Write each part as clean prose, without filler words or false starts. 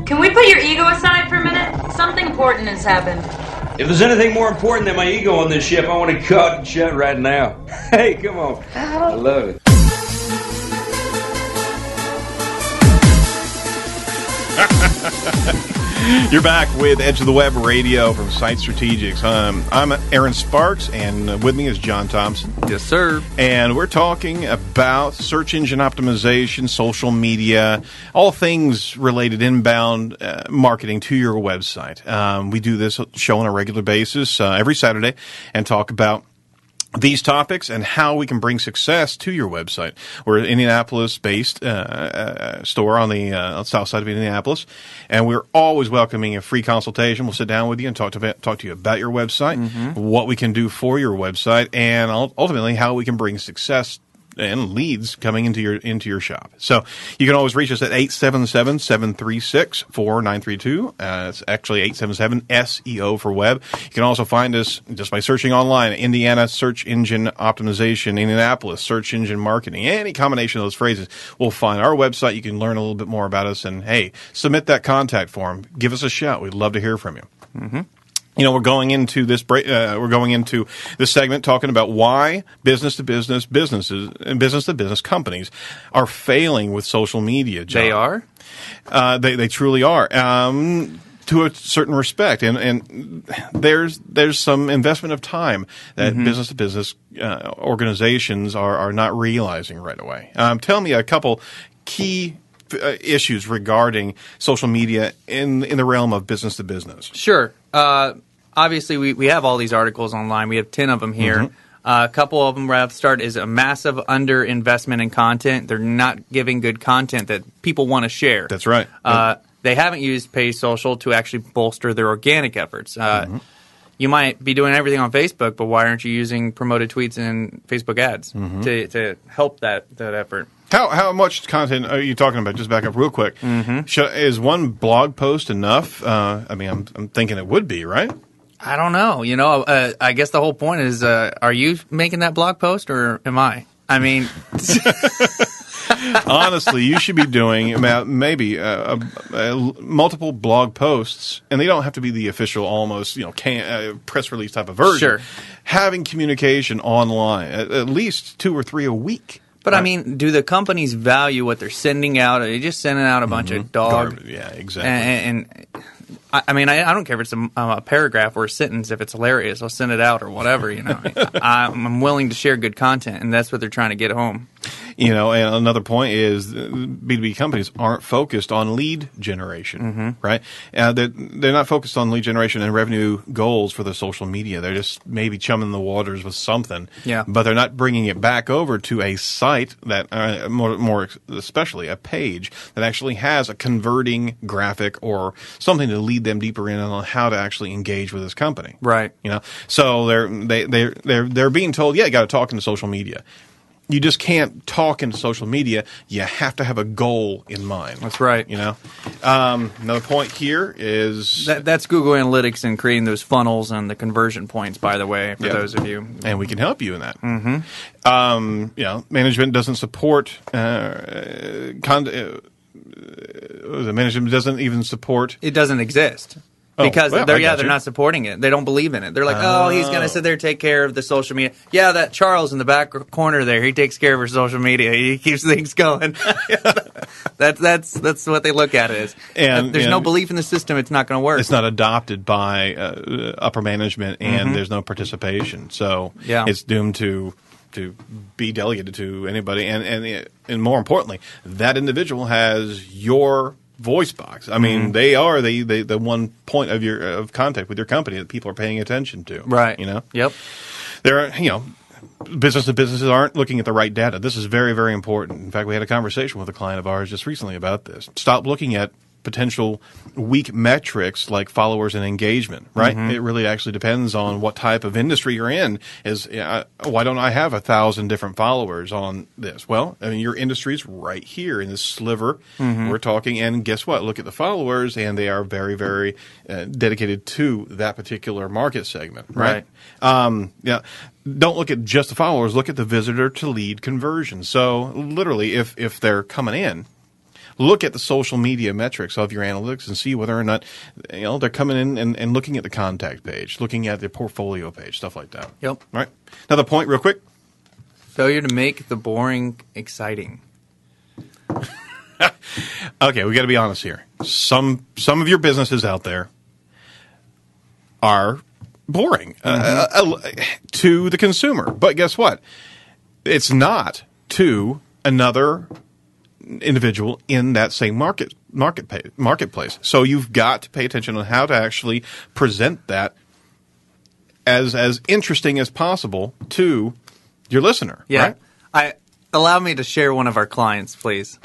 Can we put your ego aside for a minute? Something important has happened. If there's anything more important than my ego on this ship, I want to cut and shut right now. Hey, come on. I love it. You're back with Edge of the Web Radio from Site Strategics. I'm Aaron Sparks, and with me is John Thompson. Yes, sir. And we're talking about search engine optimization, social media, all things related inbound marketing to your website. We do this show on a regular basis every Saturday and talk about these topics and how we can bring success to your website. We're an Indianapolis-based store on the south side of Indianapolis, and we're always welcoming a free consultation. We'll sit down with you and talk to you about your website, what we can do for your website, and ultimately how we can bring success and leads coming into your shop. So you can always reach us at 877-736-4932. It's actually 877-SEO for web. You can also find us just by searching online, Indiana Search Engine Optimization, Indianapolis Search Engine Marketing. Any combination of those phrases will find our website. You can learn a little bit more about us, and hey, submit that contact form. Give us a shout. We'd love to hear from you. You know, we're going into this segment talking about why business-to-business businesses and business-to-business companies are failing with social media, John. They are? They truly are. To a certain respect, and there's some investment of time that business-to-business organizations are not realizing right away. Tell me a couple key issues regarding social media in the realm of business to business. Sure. Obviously, we have all these articles online. We have 10 of them here. A couple of them right off the start is a massive underinvestment in content. They're not giving good content that people want to share. That's right. They haven't used paid social to actually bolster their organic efforts. You might be doing everything on Facebook, but why aren't you using promoted tweets and Facebook ads to help that effort? How much content are you talking about? Just back up real quick. Is one blog post enough? I mean, I'm thinking it would be, right? I don't know. You know, I guess the whole point is, are you making that blog post or am I? I mean, honestly, you should be doing maybe multiple blog posts, and they don't have to be the official, almost press release type of version. Sure. Having communication online, at least 2 or 3 a week. But I mean, do the companies value what they're sending out? Are they just sending out a bunch of dog? Garbage. Yeah, exactly. And I mean, I don't care if it's a paragraph or a sentence. If it's hilarious, I'll send it out or whatever. You know, I'm willing to share good content, and that's what they're trying to get home. You know, and another point is B2B companies aren't focused on lead generation, right? They're not focused on lead generation and revenue goals for the social media. They're just maybe chumming the waters with something, but they're not bringing it back over to a site that, more especially a page that actually has a converting graphic or something to lead them deeper in on how to actually engage with this company, right? You know, so they're being told, yeah, you got to talk into social media. You just can't talk into social media. You have to have a goal in mind. That's right. You know, another point here is that's Google Analytics and creating those funnels and the conversion points. By the way, for those of you, and we can help you in that. You know, management doesn't support. The management doesn't even support. It doesn't exist. Because they're not supporting it. They don't believe in it. They're like, he's going to sit there and take care of the social media. Yeah, that Charles in the back corner there, he takes care of our social media. He keeps things going. That's what they look at it as. And there's no belief in the system. It's not going to work. It's not adopted by upper management, and there's no participation. So it's doomed to be delegated to anybody. And more importantly, that individual has your voice box. I mean, they are the one point of contact with your company that people are paying attention to. Right. You know? Yep. There are, business to businesses aren't looking at the right data. This is very, very important. In fact, we had a conversation with a client of ours just recently about this. Stop looking at potential weak metrics like followers and engagement, right? It really actually depends on what type of industry you're in. Why don't I have 1,000 different followers on this? Well, I mean, your industry's right here in this sliver we're talking, and guess what? Look at the followers, and they are very, very dedicated to that particular market segment, right? Don't look at just the followers. Look at the visitor to lead conversion. So literally, if they're coming in, look at the social media metrics of your analytics and see whether or not they're coming in and looking at the contact page, looking at the portfolio page, stuff like that. Yep. All right. Another point, real quick. Failure to make the boring exciting. Okay, we got to be honest here. Some of your businesses out there are boring to the consumer, but guess what? It's not to another individual in that same marketplace. So you've got to pay attention on how to actually present that as interesting as possible to your listener. Yeah. Right? Allow me to share one of our clients, please.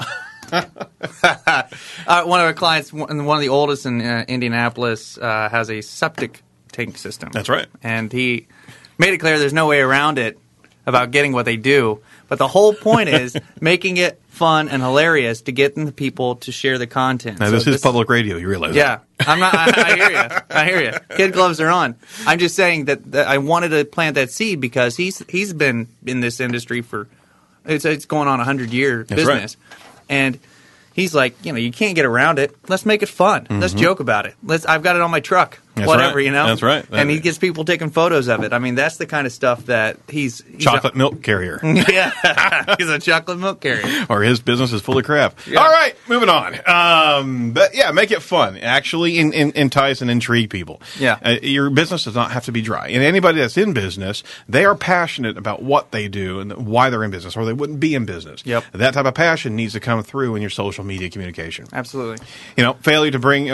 One of our clients, one of the oldest in Indianapolis, has a septic tank system. That's right. And he made it clear there's no way around it about getting what they do. But the whole point is making it fun and hilarious to get the people to share the content. Now, this is public radio. You realize that? Yeah. I'm not. I hear you. I hear you. Kid gloves are on. I'm just saying that I wanted to plant that seed because he's been in this industry for it's going on 100-year business, and he's like, you can't get around it. Let's make it fun. Let's joke about it. I've got it on my truck. That's whatever, right. That's right. And he gets people taking photos of it. I mean, that's the kind of stuff that he's chocolate milk carrier. Yeah, he's a chocolate milk carrier. Or his business is full of crap. Yeah. All right, moving on. But yeah, make it fun. Actually entice and intrigue people. Yeah. Your business does not have to be dry. And anybody that's in business, they are passionate about what they do and why they're in business, or they wouldn't be in business. Yep. That type of passion needs to come through in your social media communication. Absolutely. Failure to bring,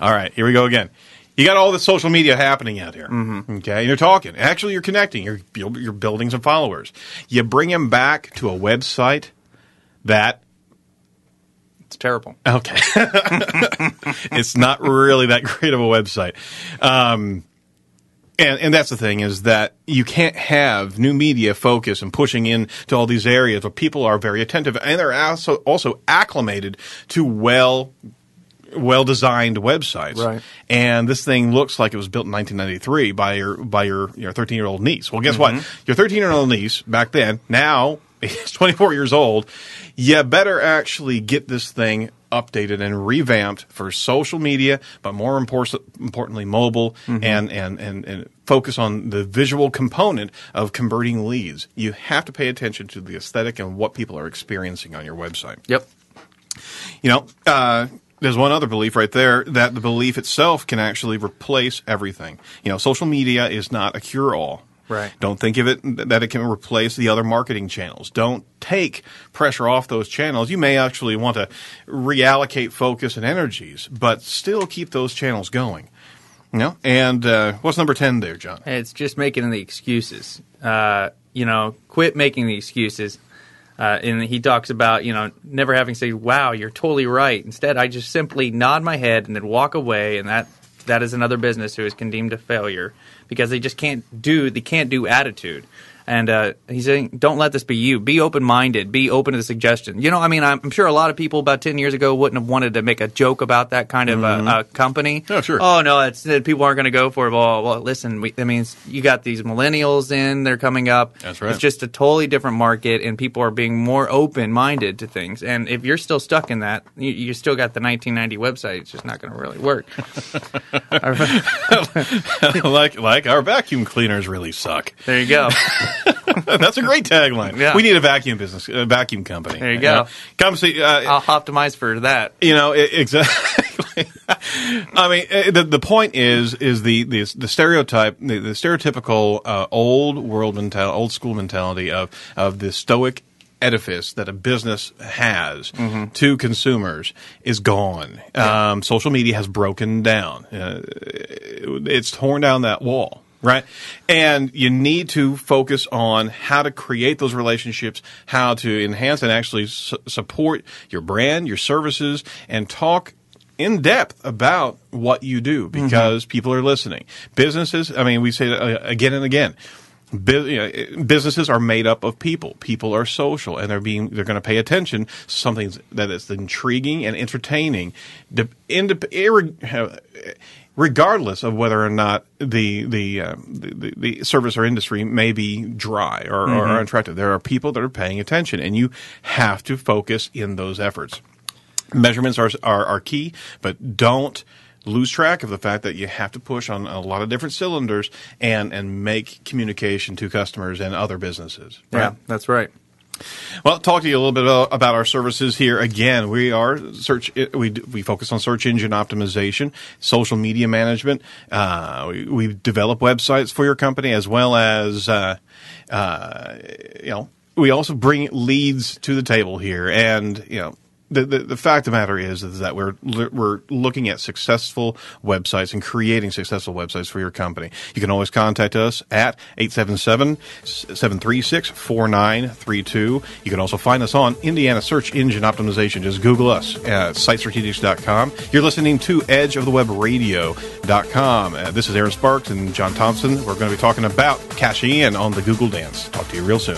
all right, here we go again. You got all this social media happening out here. Okay, you're talking. Actually, you're connecting. You're building some followers. You bring them back to a website that it's terrible. Okay, it's not really that great of a website. And that's the thing, is that you can't have new media focus and pushing in to all these areas where people are very attentive and they're also acclimated to well-designed websites. Right. And this thing looks like it was built in 1993 by your 13-year-old niece. Well, guess what? Your 13-year-old niece back then, now is 24 years old. You better actually get this thing updated and revamped for social media, but more importantly, mobile, and focus on the visual component of converting leads. You have to pay attention to the aesthetic and what people are experiencing on your website. Yep. There's one other belief right there, that the belief itself can actually replace everything. Social media is not a cure-all. Right. Don't think of it that it can replace the other marketing channels. Don't take pressure off those channels. You may actually want to reallocate focus and energies, but still keep those channels going. And what's number 10 there, John? It's just making the excuses. Quit making the excuses. And he talks about, never having to say, wow, you're totally right. Instead, I just simply nod my head and then walk away, and that is another business who is condemned to failure because they just can't do attitude. And he's saying, don't let this be you. Be open-minded. Be open to the suggestion. I'm sure a lot of people about 10 years ago wouldn't have wanted to make a joke about that kind of company. Oh, sure. Oh, no, people aren't going to go for it. Well, listen, you got these millennials they're coming up. That's right. It's just a totally different market, and people are being more open-minded to things. And if you're still stuck in that, you still got the 1990 website. It's just not going to really work. like our vacuum cleaners really suck. There you go. That's a great tagline. Yeah. We need a vacuum company. There you go. Come see. I'll optimize for that. Exactly. The point is the stereotype, the stereotypical old school mentality of the stoic edifice that a business has to consumers is gone. Yeah. Social media has broken down. It's torn down that wall. Right. And you need to focus on how to create those relationships, how to enhance and actually support your brand, your services, and talk in depth about what you do because people are listening. Businesses, we say it again and again. Businesses are made up of people. People are social, and they're going to pay attention to something that is intriguing and entertaining. regardless of whether or not the service or industry may be dry or unattractive. There are people that are paying attention, and you have to focus in those efforts. Measurements are key, but don't lose track of the fact that you have to push on a lot of different cylinders and make communication to customers and other businesses. Right? Yeah, that's right. Well, talk to you a little bit about our services here. Again, we focus on search engine optimization, social media management. We develop websites for your company, as well as we also bring leads to the table here. And the fact of the matter is that we're looking at successful websites and creating successful websites for your company. You can always contact us at 877-736-4932. You can also find us on Indiana Search Engine Optimization. Just Google us at sitestrategics.com. You're listening to edgeofthewebradio.com. This is Aaron Sparks and John Thompson. We're going to be talking about cashing in on the Google Dance. Talk to you real soon.